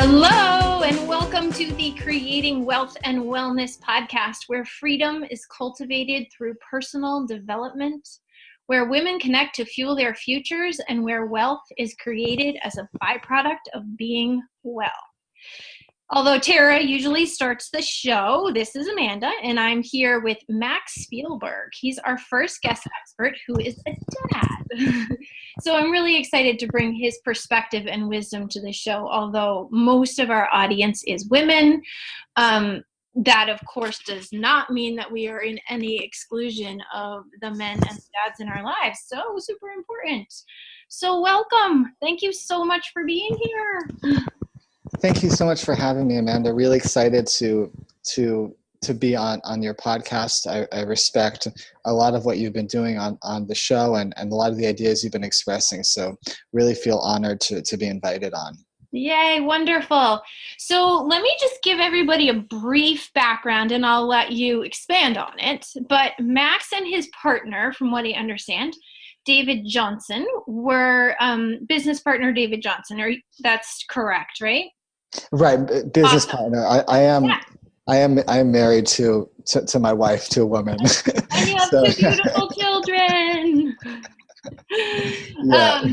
Hello, and welcome to the Creating Wealth and Wellness podcast, where freedom is cultivated through personal development, where women connect to fuel their futures, and where wealth is created as a byproduct of being well. Although Tara usually starts the show, this is Amanda, and I'm here with Max Speilburg. He's our first guest expert who is a dad. So I'm really excited to bring his perspective and wisdom to the show, although most of our audience is women. That, of course, does not mean that we are in any exclusion of the men and dads in our lives. So super important. So welcome. Thank you so much for being here. Thank you so much for having me, Amanda. Really excited to be on your podcast. I respect a lot of what you've been doing on the show and a lot of the ideas you've been expressing. So really feel honored to be invited on. Yay, wonderful. So let me just give everybody a brief background and I'll let you expand on it. But Max and his partner, from what I understand, David Johnson, were business partner David Johnson. That's correct, right? Right, business Awesome. partner. I am married to my wife, to a woman. And you have two beautiful children. Yeah.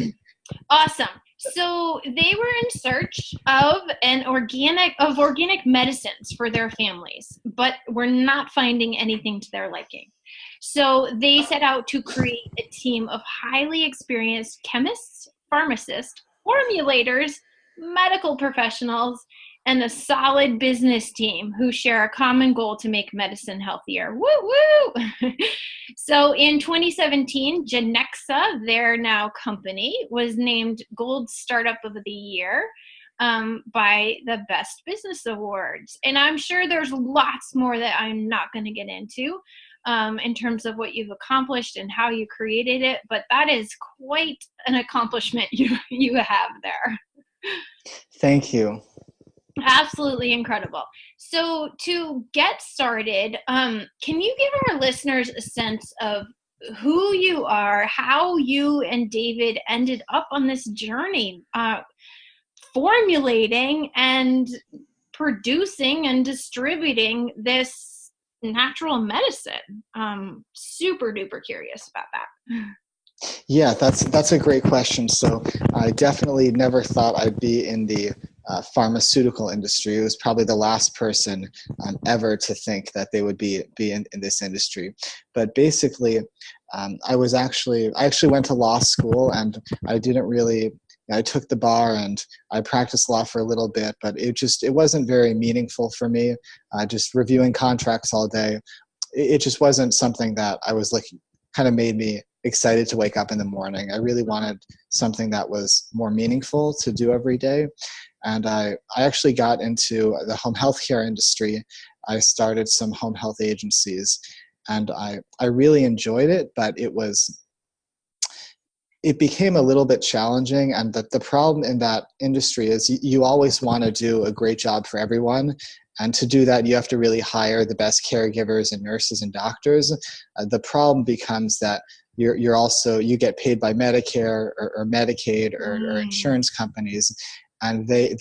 Awesome. So they were in search of organic medicines for their families, but were not finding anything to their liking. So they set out to create a team of highly experienced chemists, pharmacists, formulators, medical professionals, and a solid business team who share a common goal to make medicine healthier. Woo woo! So in 2017, Genexa, their now company, was named Gold Startup of the Year by the Best Business Awards. And I'm sure there's lots more that I'm not going to get into in terms of what you've accomplished and how you created it, but that is quite an accomplishment you have there. Thank you. Absolutely incredible. So to get started, can you give our listeners a sense of who you are, how you and David ended up on this journey, formulating and producing and distributing this natural medicine? Super duper curious about that. Yeah, that's a great question. So I definitely never thought I'd be in the pharmaceutical industry. It was probably the last person ever to think that they would be in this industry. But basically, I actually went to law school, and I took the bar and I practiced law for a little bit, but it wasn't very meaningful for me. Just reviewing contracts all day. It just wasn't something that I was kind of made me excited to wake up in the morning. I really wanted something that was more meaningful to do every day. And I actually got into the home healthcare industry. I started some home health agencies, and I really enjoyed it, but it became a little bit challenging. And the problem in that industry is you always want to do a great job for everyone. And to do that, you have to really hire the best caregivers and nurses and doctors. The problem becomes that you get paid by Medicare or Medicaid or insurance companies, and they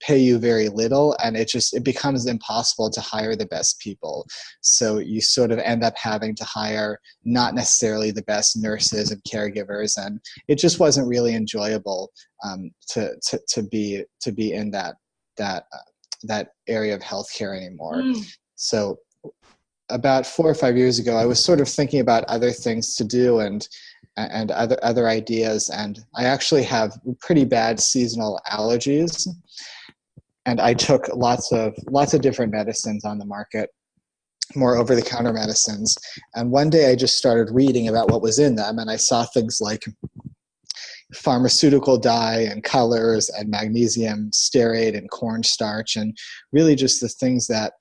pay you very little, and it becomes impossible to hire the best people. So you sort of end up having to hire not necessarily the best nurses and caregivers, and it just wasn't really enjoyable to be in that area of healthcare anymore. So about 4 or 5 years ago, I was sort of thinking about other things to do and other ideas, and I actually have pretty bad seasonal allergies, and I took lots of different medicines on the market, more over-the-counter medicines, and one day I just started reading about what was in them, and I saw things like pharmaceutical dye and colors and magnesium stearate and cornstarch, and really just the things that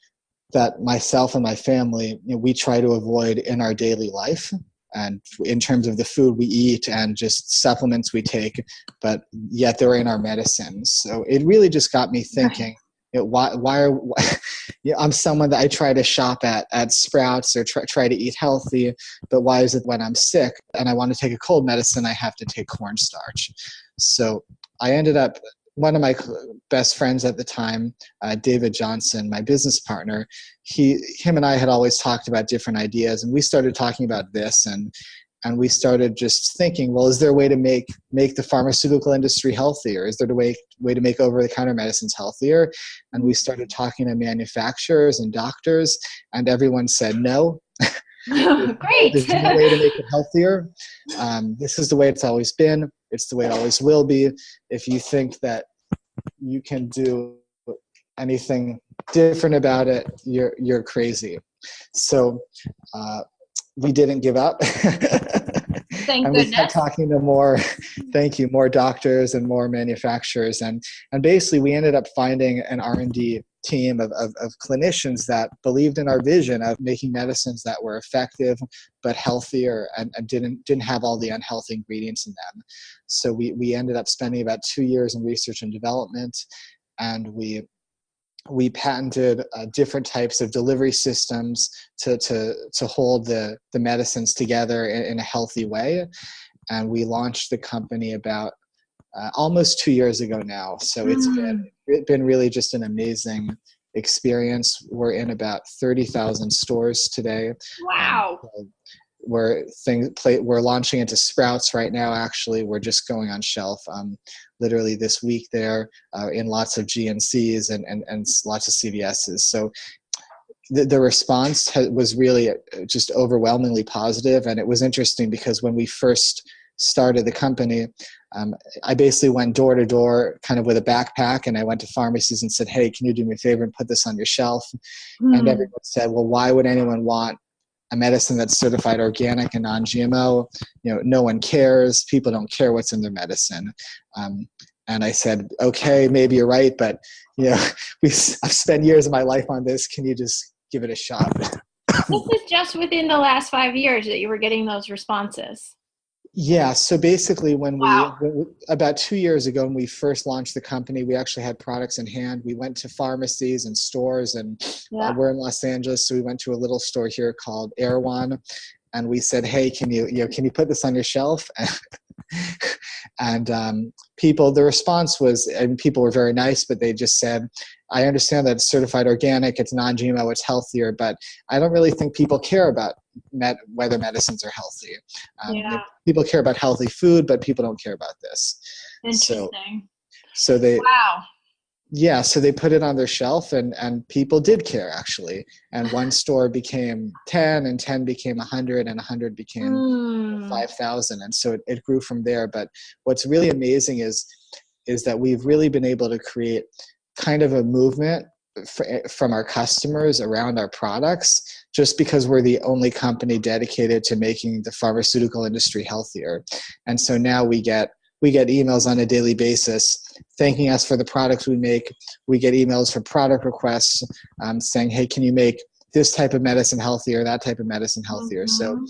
myself and my family, we try to avoid in our daily life, and in terms of the food we eat and just supplements we take, but yet they're in our medicines. So it really just got me thinking, I'm someone that I try to shop at Sprouts or try to eat healthy, but why is it when I'm sick and I want to take a cold medicine, I have to take cornstarch? So I ended up, one of my best friends at the time, David Johnson, my business partner, him and I had always talked about different ideas, and we started talking about this, and we started just thinking, well, is there a way to make the pharmaceutical industry healthier? Is there a way to make over-the-counter medicines healthier? And we started talking to manufacturers and doctors, and everyone said no. Great. There's no way to make it healthier. This is the way it's always been. It's the way it always will be. If you think that you can do anything different about it, you're crazy. So we didn't give up. Thank and goodness. We kept talking to more doctors and more manufacturers. And basically we ended up finding an R&D team of clinicians that believed in our vision of making medicines that were effective but healthier and didn't have all the unhealthy ingredients in them. So we ended up spending about 2 years in research and development, and we patented different types of delivery systems to hold the medicines together in a healthy way. And we launched the company about almost 2 years ago now. So it's been really just an amazing experience. We're in about 30,000 stores today. Wow. We're launching into Sprouts right now. Actually, we're just going on shelf literally this week there, in lots of GNCs and lots of CVSs. So the response was really just overwhelmingly positive. And it was interesting because when we first started the company, I basically went door to door kind of with a backpack, and I went to pharmacies and said, hey, can you do me a favor and put this on your shelf? And everyone said, well, why would anyone want a medicine that's certified organic and non-GMO? No one cares. People don't care what's in their medicine. And I said, okay, maybe you're right, but I've spent years of my life on this. Can you just give it a shot? This is just within the last 5 years that you were getting those responses. Yeah. So basically when about 2 years ago, when we first launched the company, we actually had products in hand. We went to pharmacies and stores, and we're in Los Angeles. So we went to a little store here called Erewhon, and we said, hey, can you put this on your shelf? And the response was, and people were very nice, but they just said, I understand that it's certified organic, it's non-GMO, it's healthier, but I don't really think people care about whether medicines are healthy. People care about healthy food, but people don't care about this. Interesting. So they, wow. Yeah, so they put it on their shelf, and people did care, actually. And one store became 10, and 10 became 100, and 100 became 5,000. And so it grew from there. But what's really amazing is that we've really been able to create kind of a movement from our customers around our products, just because we're the only company dedicated to making the pharmaceutical industry healthier. And so now we get emails on a daily basis thanking us for the products we make. We get emails for product requests saying, hey, can you make this type of medicine healthier, that type of medicine healthier? So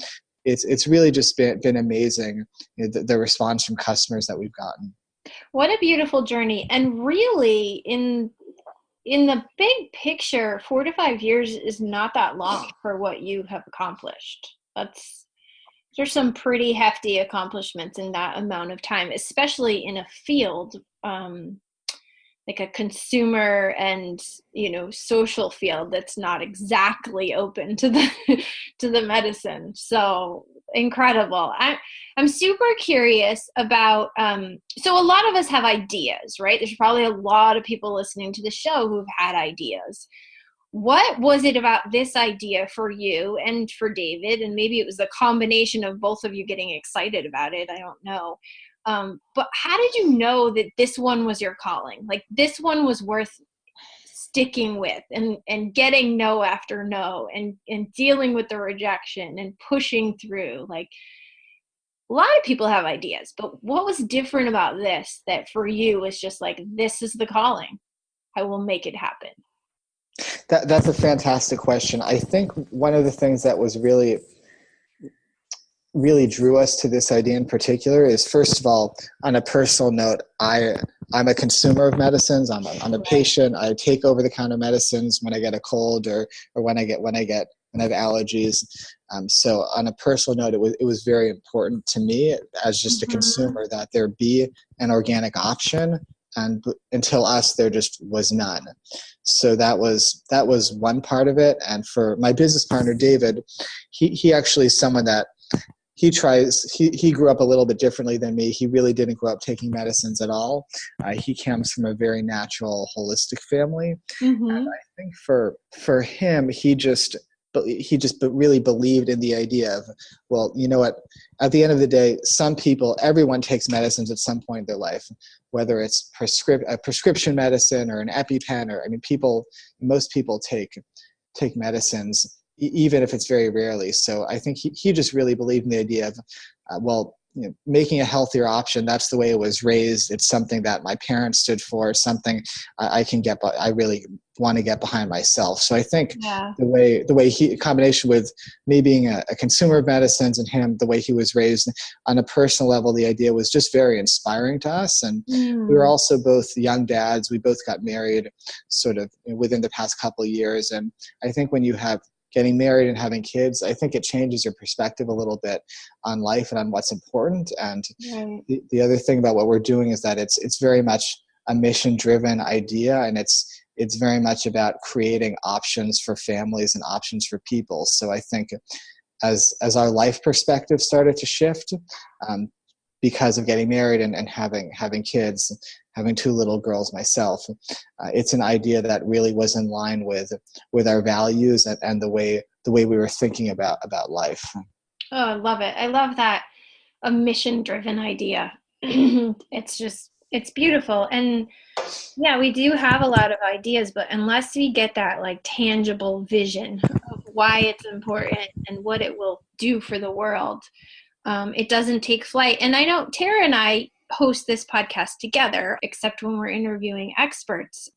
it's really just been amazing, the response from customers that we've gotten. What a beautiful journey. And really, in the big picture, 4 to 5 years is not that long for what you have accomplished. There's some pretty hefty accomplishments in that amount of time, especially in a field like a consumer and social field that's not exactly open to the medicine. So incredible. I'm super curious about so a lot of us have ideas, right? There's probably a lot of people listening to the show who've had ideas. What was it about this idea for you and for David? And maybe it was a combination of both of you getting excited about it. I don't know. But how did you know that this one was your calling? Like this one was worth sticking with and getting no after no and dealing with the rejection and pushing through. Like a lot of people have ideas, but what was different about this that for you was just like, this is the calling. I will make it happen. That's a fantastic question. I think one of the things that was really drew us to this idea in particular is, first of all, on a personal note, I'm a consumer of medicines. I'm a patient. I take over-the-counter medicines when I get a cold or when I get and I have allergies. So on a personal note, it was very important to me as just a consumer that there be an organic option, and until us, there just was none. So that was one part of it. And for my business partner, David, he actually is someone that he grew up a little bit differently than me. He really didn't grow up taking medicines at all. He comes from a very natural, holistic family. And I think for him, he just really believed in the idea of, well, you know what, at the end of the day, everyone takes medicines at some point in their life, whether it's a prescription medicine or an EpiPen, or, I mean, most people take medicines, even if it's very rarely. So I think he just really believed in the idea of, making a healthier option. That's the way it was raised. It's something that my parents stood for, something I really want to get behind myself. So I think the way he, combination with me being a consumer of medicines and him, the way he was raised on a personal level, the idea was just very inspiring to us. And we were also both young dads. We both got married sort of within the past couple of years. And I think when you have getting married and having kids, I think it changes your perspective a little bit on life and on what's important. And the other thing about what we're doing is that it's very much a mission-driven idea, and it's very much about creating options for families and options for people. So I think as our life perspective started to shift, because of getting married and having kids, having two little girls myself, it's an idea that really was in line with our values and the way we were thinking about life. Oh, I love it. I love that, a mission-driven idea. It's beautiful. And yeah, we do have a lot of ideas, but unless we get that like tangible vision of why it's important and what it will do for the world, it doesn't take flight. And I know Tara and I host this podcast together, except when we're interviewing experts.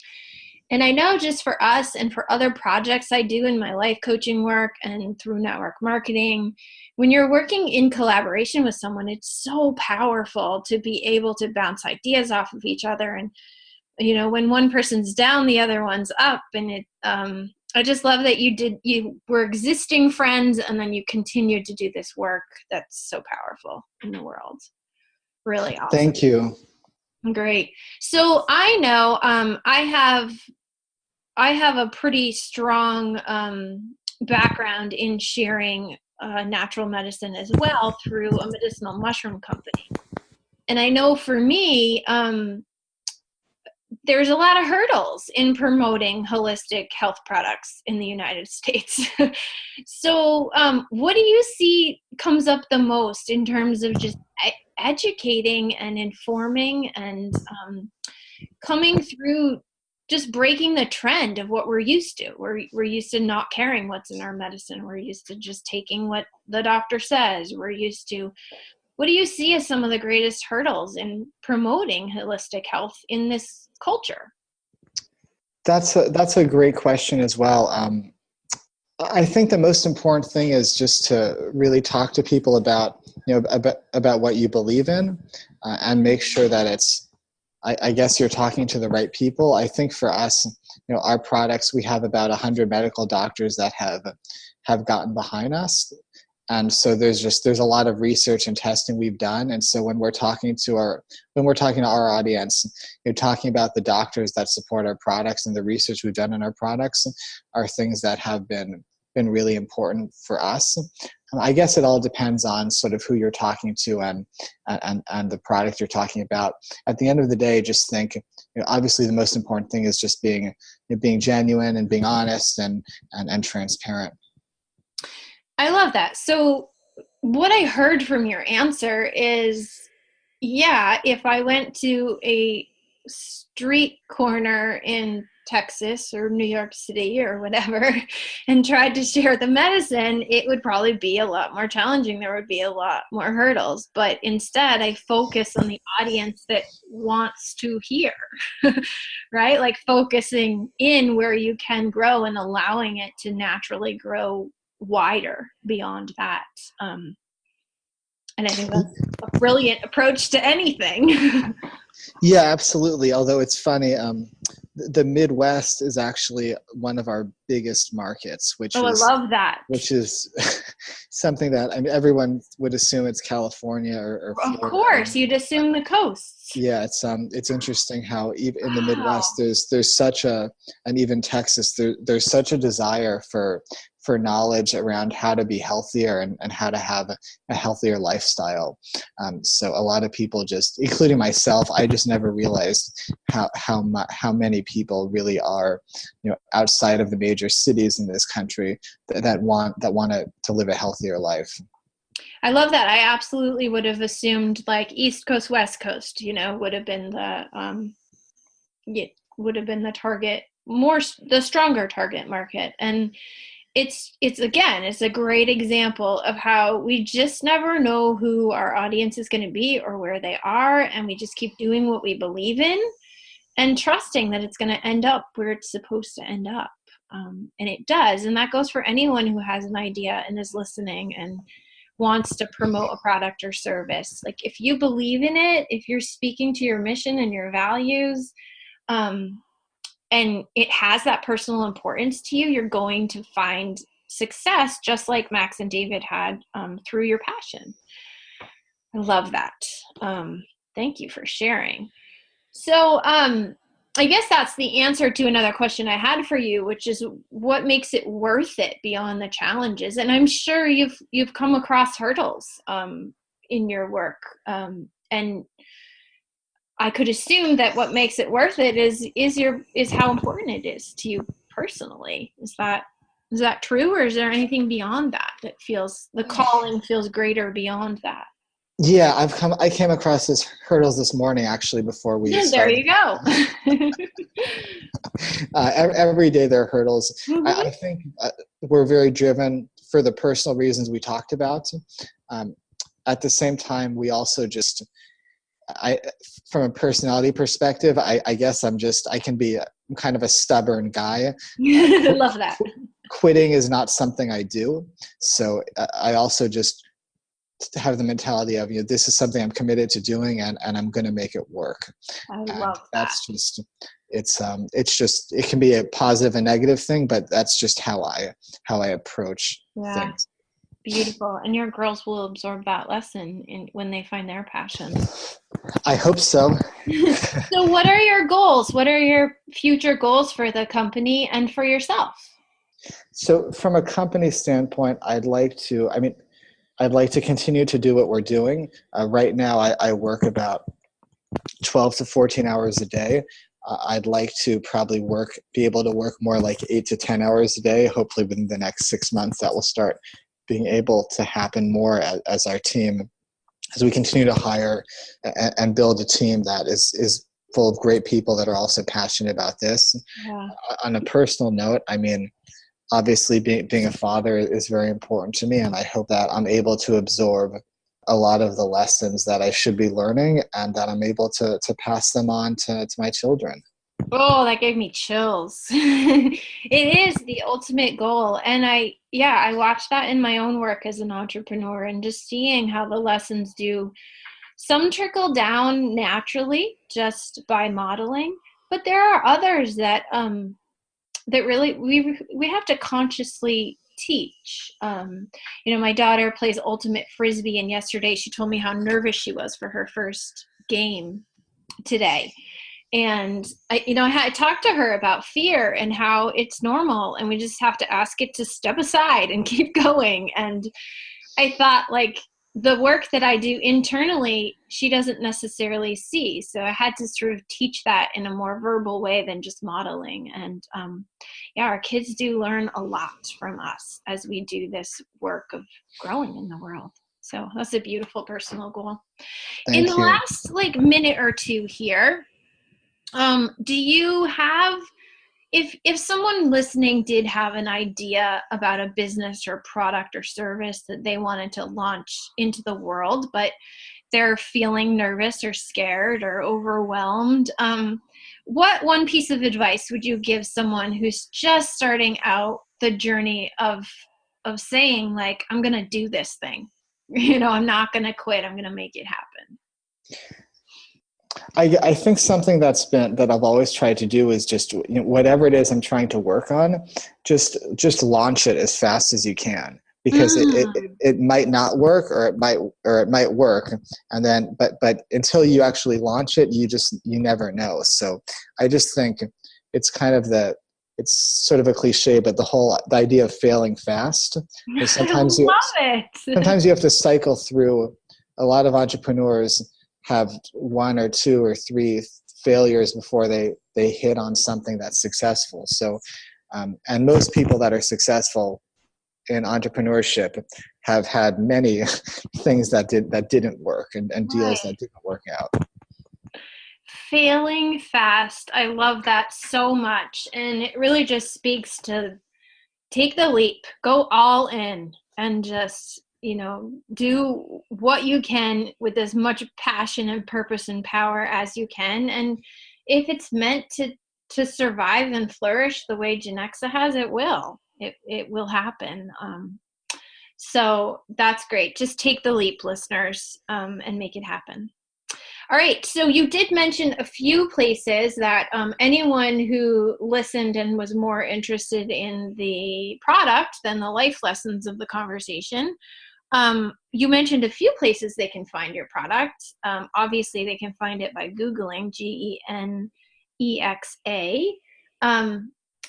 And I know just for us and for other projects I do in my life coaching work and through network marketing, when you're working in collaboration with someone, it's so powerful to be able to bounce ideas off of each other. And, when one person's down, the other one's up. And I just love that you were existing friends and then you continued to do this work that's so powerful in the world. Really awesome. Thank you. Great. So I know I have a pretty strong background in sharing natural medicine as well through a medicinal mushroom company. And I know for me, there's a lot of hurdles in promoting holistic health products in the United States. So what do you see comes up the most in terms of just educating and informing and coming through, just breaking the trend of what we're used to? We're used to not caring what's in our medicine. We're used to just taking what the doctor says. What do you see as some of the greatest hurdles in promoting holistic health in this culture? That's a great question as well. I think the most important thing is just to really talk to people about what you believe in, and make sure that it's, I guess you're talking to the right people. I think for us, our products, we have about 100 medical doctors that have gotten behind us. And so there's a lot of research and testing we've done. And so when we're talking to our audience, talking about the doctors that support our products and the research we've done on our products are things that have been really important for us. I guess it all depends on sort of who you're talking to and the product you're talking about. At the end of the day, just think, obviously the most important thing is just being genuine and being honest and transparent. I love that. So what I heard from your answer is, if I went to a street corner in Texas or New York City or whatever and tried to share the medicine, it would probably be a lot more challenging. There would be a lot more hurdles. But instead, I focus on the audience that wants to hear, right? Like focusing in where you can grow and allowing it to naturally grow wider beyond that. And I think that's a brilliant approach to anything. Yeah, absolutely. Although it's funny, the Midwest is actually one of our biggest markets, Oh, I love that. which is something that, I mean, everyone would assume it's California or Of Florida. course, you'd assume the coasts. Yeah, it's interesting how even in the Wow. Midwest there's such a, and even Texas, there's such a desire for knowledge around how to be healthier and how to have a healthier lifestyle. So a lot of people, just including myself, I just never realized how many people really are, outside of the major cities in this country that want to live a healthier life. I love that. I absolutely would have assumed like East Coast, West Coast, would have been the target, more the stronger target market. And it's again, it's a great example of how we just never know who our audience is going to be or where they are, and we just keep doing what we believe in and trusting that it's going to end up where it's supposed to end up. And it does. And that goes for anyone who has an idea and is listening and wants to promote a product or service. Like, if you believe in it, if you're speaking to your mission and your values, and it has that personal importance to you, you're going to find success, just like Max and David had, through your passion. I love that. Thank you for sharing. So I guess that's the answer to another question I had for you, which is what makes it worth it beyond the challenges? And I'm sure you've come across hurdles in your work, and I could assume that what makes it worth it is how important it is to you personally. Is that true, or is there anything beyond that feels, the calling feels greater beyond that? Yeah, I came across this hurdles this morning, actually, before we started. There you go. Every day there are hurdles. Mm-hmm. I think we're very driven for the personal reasons we talked about. At the same time, we also from a personality perspective, I guess I'm kind of a stubborn guy. I love that. Quitting is not something I do. So I also just have the mentality of, this is something I'm committed to doing, and I'm going to make it work. I love that. It can be a positive and negative thing, but that's just how I approach things. Beautiful. And your girls will absorb that lesson when they find their passion. I hope so. So what are your goals? What are your future goals for the company and for yourself? So from a company standpoint, I'd like to continue to do what we're doing. Right now, I work about 12 to 14 hours a day. I'd like to probably be able to work more like 8 to 10 hours a day. Hopefully within the next 6 months, that will start being able to happen more as our team, as we continue to hire and build a team that is full of great people that are also passionate about this. Yeah. On a personal note, obviously being a father is very important to me, and I hope that I'm able to absorb a lot of the lessons that I should be learning, and that I'm able to pass them on to my children. Oh, that gave me chills. It is the ultimate goal. And I watched that in my own work as an entrepreneur, and just seeing how the lessons some trickle down naturally just by modeling, but there are others that really we have to consciously teach. My daughter plays ultimate frisbee, and yesterday she told me how nervous she was for her first game today. And I talked to her about fear and how it's normal, and we just have to ask it to step aside and keep going. And I thought, like, the work that I do internally, she doesn't necessarily see. So I had to sort of teach that in a more verbal way than just modeling. And our kids do learn a lot from us as we do this work of growing in the world. So that's a beautiful personal goal. Thank you. In the last minute or two here, do you have, if someone listening did have an idea about a business or product or service that they wanted to launch into the world, but they're feeling nervous or scared or overwhelmed, what one piece of advice would you give someone who's just starting out the journey of saying, like, I'm going to do this thing, I'm not going to quit, I'm going to make it happen? I think something that I've always tried to do is just, whatever it is I'm trying to work on, just launch it as fast as you can, because Mm. it might not work, or it might work, and then but until you actually launch it, you never know. So I just think it's kind of it's sort of a cliche, but the idea of failing fast is I love it. sometimes you have to cycle through. A lot of entrepreneurs have one or two or three failures before they hit on something that's successful. So and most people that are successful in entrepreneurship have had many things that didn't work, and deals Right. that didn't work out. Failing fast. I love that so much. And it really just speaks to take the leap, go all in, and just, do what you can with as much passion and purpose and power as you can. And if it's meant to survive and flourish the way Genexa has, it will. It will happen. So that's great. Just take the leap, listeners, and make it happen. All right, so you did mention a few places that anyone who listened and was more interested in the product than the life lessons of the conversation, you mentioned a few places they can find your product. Obviously, they can find it by Googling Genexa.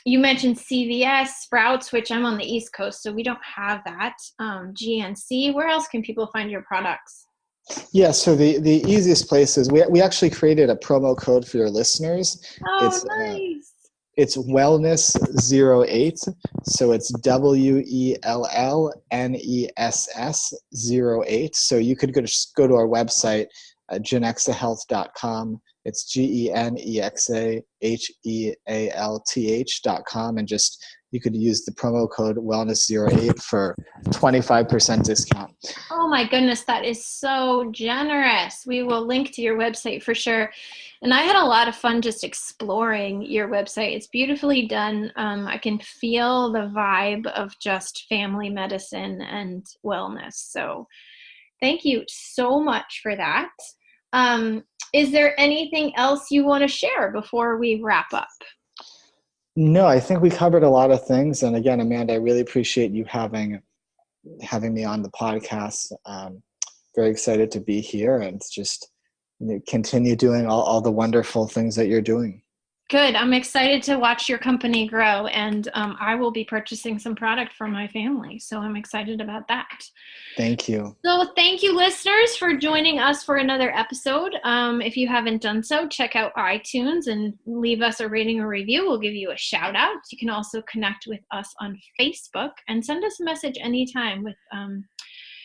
You mentioned CVS, Sprouts, which I'm on the East Coast, so we don't have that. GNC, where else can people find your products? Yeah, so the easiest place is we actually created a promo code for your listeners. Oh, It's nice. it's wellness 08. So it's WELLNESS 08. So you could just go to our website, genexahealth.com. It's GENEXAHEALTH.com, and just you could use the promo code wellness 08 for 25% discount. Oh my goodness, that is so generous. We will link to your website for sure. And I had a lot of fun just exploring your website. It's beautifully done. I can feel the vibe of just family medicine and wellness. So thank you so much for that. Is there anything else you want to share before we wrap up? No, I think we covered a lot of things. And again, Amanda, I really appreciate you having me on the podcast. Very excited to be here and just continue doing all the wonderful things that you're doing. Good. I'm excited to watch your company grow, and I will be purchasing some product for my family. So I'm excited about that. Thank you. So thank you, listeners, for joining us for another episode. If you haven't done so, check out iTunes and leave us a rating or review. We'll give you a shout out. You can also connect with us on Facebook and send us a message anytime with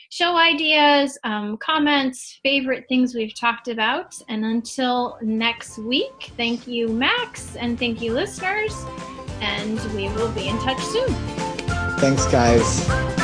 show ideas, comments, favorite things we've talked about. And until next week, thank you, Max, and thank you, listeners. And we will be in touch soon. Thanks, guys.